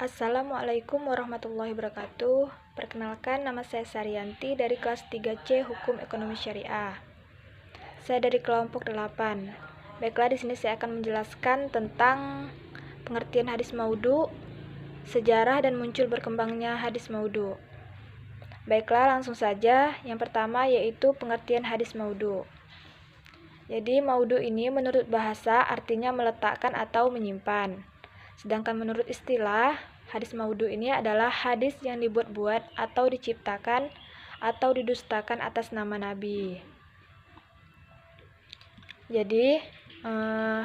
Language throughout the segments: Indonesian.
Assalamualaikum warahmatullahi wabarakatuh. Perkenalkan, nama saya Saryanti dari kelas 3C Hukum Ekonomi Syariah. Saya dari kelompok 8. Baiklah, di sini saya akan menjelaskan tentang pengertian hadis maudhu, sejarah dan muncul berkembangnya hadis maudhu. Baiklah, langsung saja. Yang pertama yaitu pengertian hadis maudhu. Jadi, maudhu ini menurut bahasa artinya meletakkan atau menyimpan. Sedangkan menurut istilah, hadis maudhu ini adalah hadis yang dibuat-buat atau diciptakan atau didustakan atas nama Nabi. Jadi,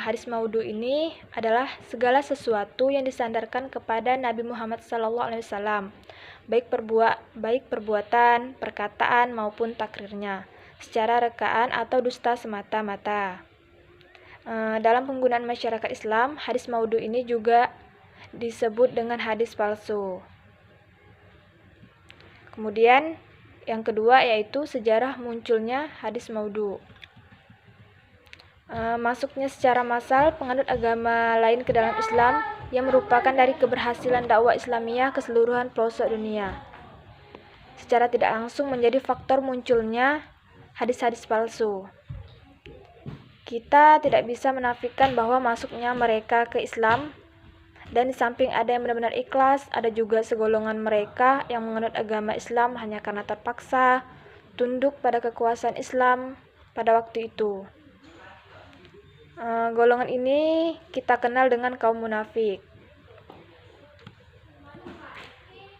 hadis maudhu ini adalah segala sesuatu yang disandarkan kepada Nabi Muhammad SAW, baik perbuatan, perkataan maupun takrirnya, secara rekaan atau dusta semata-mata. Dalam penggunaan masyarakat Islam, hadis maudhu ini juga disebut dengan hadis palsu. Kemudian yang kedua yaitu sejarah munculnya hadis maudhu. Masuknya secara massal penganut agama lain ke dalam Islam yang merupakan dari keberhasilan dakwah Islamiyah ke seluruhan pelosok dunia. Secara tidak langsung menjadi faktor munculnya hadis-hadis palsu. Kita tidak bisa menafikan bahwa masuknya mereka ke Islam, dan di samping ada yang benar-benar ikhlas, ada juga segolongan mereka yang menganut agama Islam hanya karena terpaksa tunduk pada kekuasaan Islam pada waktu itu. Golongan ini kita kenal dengan kaum munafik.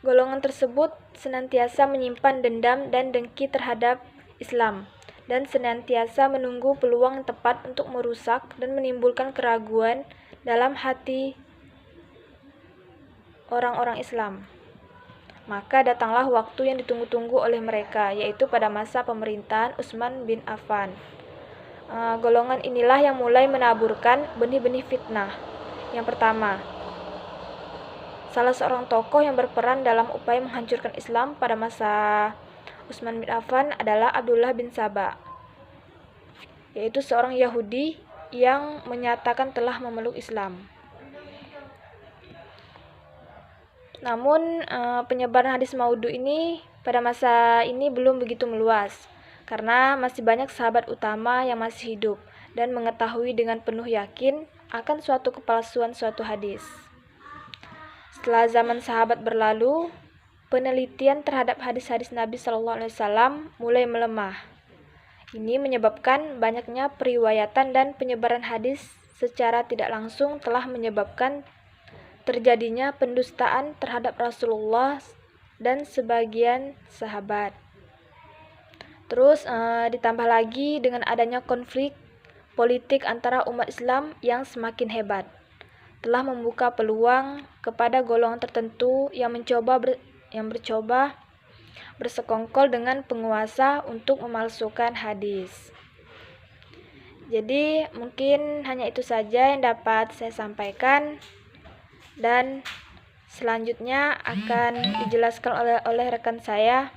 Golongan tersebut senantiasa menyimpan dendam dan dengki terhadap Islam, dan senantiasa menunggu peluang yang tepat untuk merusak dan menimbulkan keraguan dalam hati orang-orang Islam. Maka datanglah waktu yang ditunggu-tunggu oleh mereka, yaitu pada masa pemerintahan Utsman bin Affan. Golongan inilah yang mulai menaburkan benih-benih fitnah. Yang pertama, salah seorang tokoh yang berperan dalam upaya menghancurkan Islam pada masa Utsman bin Affan adalah Abdullah bin Saba, yaitu seorang Yahudi yang menyatakan telah memeluk Islam. Namun, penyebaran hadis maudhu ini pada masa ini belum begitu meluas, karena masih banyak sahabat utama yang masih hidup dan mengetahui dengan penuh yakin akan suatu kepalsuan suatu hadis. Setelah zaman sahabat berlalu, penelitian terhadap hadis-hadis Nabi SAW mulai melemah. Ini menyebabkan banyaknya periwayatan dan penyebaran hadis secara tidak langsung telah menyebabkan terjadinya pendustaan terhadap Rasulullah dan sebagian sahabat. Terus ditambah lagi dengan adanya konflik politik antara umat Islam yang semakin hebat, telah membuka peluang kepada golongan tertentu yang bercoba bersekongkol dengan penguasa untuk memalsukan hadis. Jadi mungkin hanya itu saja yang dapat saya sampaikan, dan selanjutnya akan dijelaskan oleh rekan saya,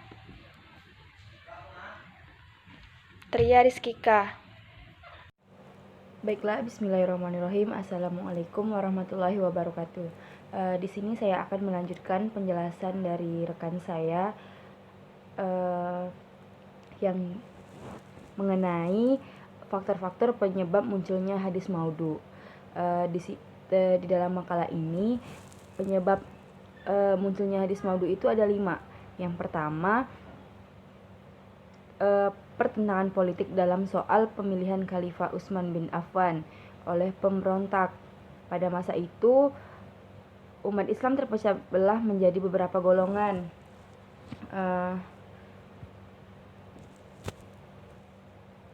Tria Rizkika. Baiklah, bismillahirrahmanirrahim. Assalamualaikum warahmatullahi wabarakatuh. Di sini saya akan melanjutkan penjelasan dari rekan saya yang mengenai faktor-faktor penyebab munculnya hadis maudhu. Di dalam makalah ini, penyebab munculnya hadis maudhu itu ada 5. Yang pertama, pertentangan politik dalam soal pemilihan Khalifah Utsman bin Affan oleh pemberontak. Pada masa itu, umat Islam terpecah belah menjadi beberapa golongan.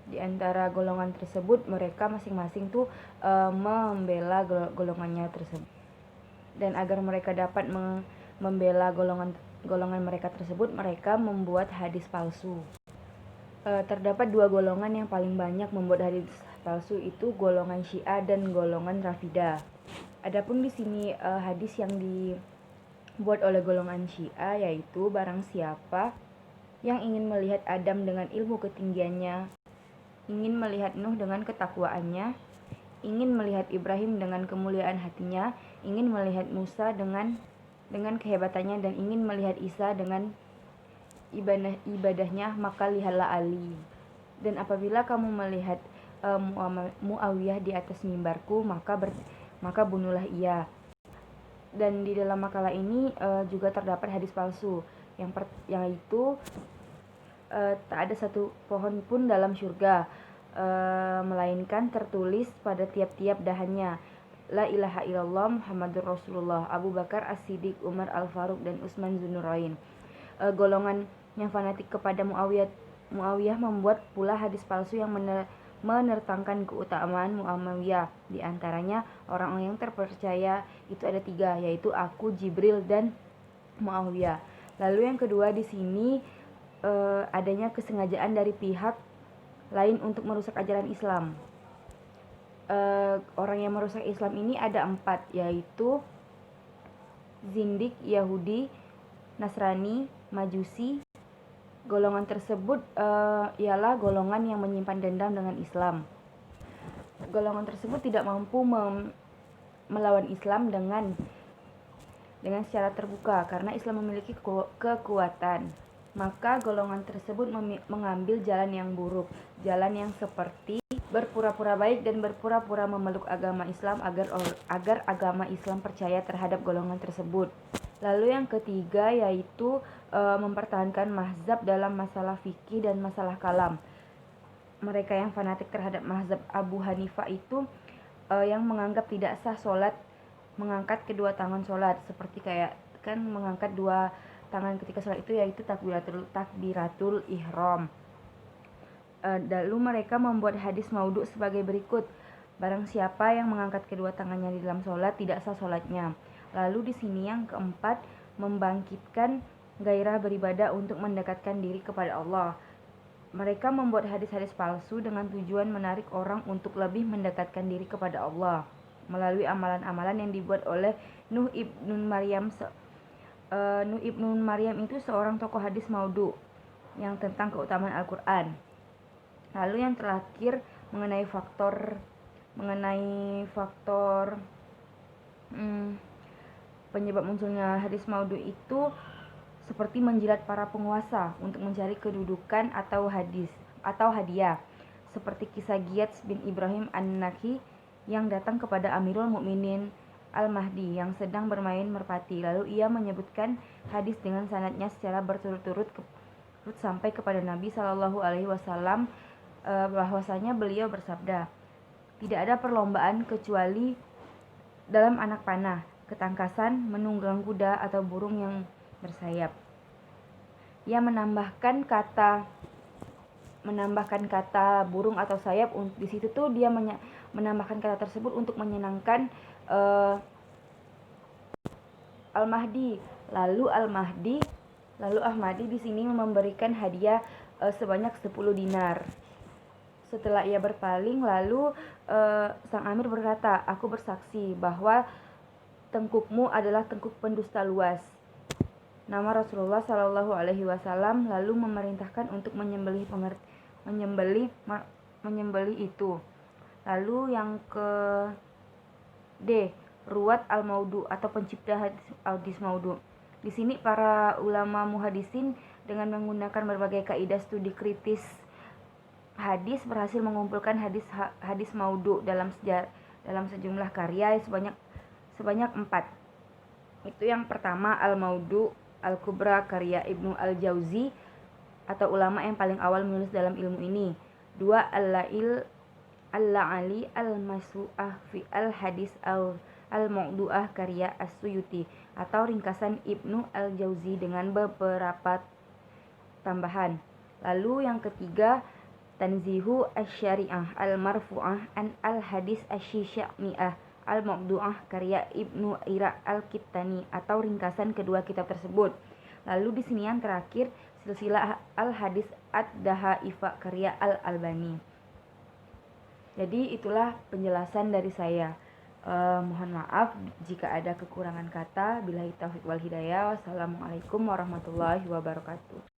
Di antara golongan tersebut, mereka masing-masing tuh membela golongannya tersebut. Dan agar mereka dapat membela golongan mereka tersebut, mereka membuat hadis palsu. Terdapat 2 golongan yang paling banyak membuat hadis palsu, itu golongan Syiah dan golongan Rafidah. Adapun di sini hadis yang dibuat oleh golongan Syiah yaitu barang siapa yang ingin melihat Adam dengan ilmu ketinggiannya, ingin melihat Nuh dengan ketakwaannya, ingin melihat Ibrahim dengan kemuliaan hatinya, ingin melihat Musa dengan dengan kehebatannya dan ingin melihat Isa dengan ibadahnya, maka lihatlah Ali. Dan apabila kamu melihat Muawiyah di atas mimbarku, maka bunuhlah ia. Dan di dalam makalah ini juga terdapat hadis palsu yang itu tak ada satu pohon pun dalam surga melainkan tertulis pada tiap-tiap dahannya La ilaha illallah Muhammadur Rasulullah, Abu Bakar As-Siddiq, Umar Al-Faruq, dan Utsman Dzunurain. Golongan yang fanatik kepada Muawiyah membuat pula hadis palsu yang menertangkan keutamaan Muawiyah. Di antaranya orang-orang yang terpercaya itu ada 3, yaitu aku, Jibril, dan Muawiyah. Lalu yang kedua di sini adanya kesengajaan dari pihak lain untuk merusak ajaran Islam. Orang yang merusak Islam ini ada 4, yaitu Zindik, Yahudi, Nasrani, Majusi. Golongan tersebut ialah golongan yang menyimpan dendam dengan Islam. Golongan tersebut tidak mampu melawan Islam dengan secara terbuka karena Islam memiliki kekuatan. Maka golongan tersebut mengambil jalan yang buruk, jalan yang seperti berpura-pura baik dan berpura-pura memeluk agama Islam agar agama Islam percaya terhadap golongan tersebut. Lalu yang ketiga yaitu mempertahankan mazhab dalam masalah fikih dan masalah kalam. Mereka yang fanatik terhadap mazhab Abu Hanifah itu yang menganggap tidak sah sholat mengangkat kedua tangan sholat, seperti kayak kan mengangkat dua tangan ketika sholat itu yaitu takbiratul ihram. Lalu mereka membuat hadis maudhu sebagai berikut: barang siapa yang mengangkat kedua tangannya di dalam sholat tidak sah sholatnya. Lalu di sini yang keempat, membangkitkan gairah beribadah untuk mendekatkan diri kepada Allah. Mereka membuat hadis-hadis palsu dengan tujuan menarik orang untuk lebih mendekatkan diri kepada Allah melalui amalan-amalan yang dibuat oleh Nuh ibn Maryam. Nuh ibn Maryam itu seorang tokoh hadis maudhu yang tentang keutamaan Al-Quran. Lalu yang terakhir mengenai faktor penyebab munculnya hadis maudhu itu seperti menjilat para penguasa untuk mencari kedudukan atau hadiah, seperti kisah Ghiyath bin Ibrahim An-Nakhi yang datang kepada Amirul Mukminin Al-Mahdi yang sedang bermain merpati. Lalu ia menyebutkan hadis dengan sanadnya secara berturut-turut sampai kepada Nabi Shallallahu Alaihi Wasallam bahwasanya beliau bersabda, tidak ada perlombaan kecuali dalam anak panah, ketangkasan, menunggang kuda atau burung yang bersayap. Ia menambahkan kata burung atau sayap. Di situ tuh dia menambahkan kata tersebut untuk menyenangkan Al-Mahdi. Lalu Al-Mahdi di sini memberikan hadiah sebanyak 10 dinar. Setelah ia berpaling, lalu sang Amir berkata, aku bersaksi bahwa tengkukmu adalah tengkuk pendusta luas. Nama Rasulullah Shallallahu Alaihi Wasallam lalu memerintahkan untuk menyembelih itu. Lalu yang ke D, Ruwat al-Maudhu atau pencipta hadis maudhu. Di sini para ulama muhadisin dengan menggunakan berbagai kaidah studi kritis hadis berhasil mengumpulkan hadis maudhu dalam sejumlah karya sebanyak 4. Itu yang pertama Al-Maudhu Al-Kubra karya Ibnu Al-Jauzi atau ulama yang paling awal menulis dalam ilmu ini. 2. Al-La'ali Al-Masu'ah fi Al-Hadis Al-Maudu'ah karya As-Suyuti atau ringkasan Ibnu Al-Jauzi dengan beberapa tambahan. Lalu yang ketiga Tanzihu Asy-Syari'ah Al-Marfu'ah an Al-Hadis Asy-Syami'ah Al-Maudu'ah karya Ibnu Ira Al-Kittani atau ringkasan kedua kitab tersebut. Lalu di sini yang terakhir Silsilah Al-Hadis Ad-Dahaifa karya Al-Albani. Jadi itulah penjelasan dari saya. Mohon maaf jika ada kekurangan kata. Billahi taufiq wal hidayah. Wassalamualaikum warahmatullahi wabarakatuh.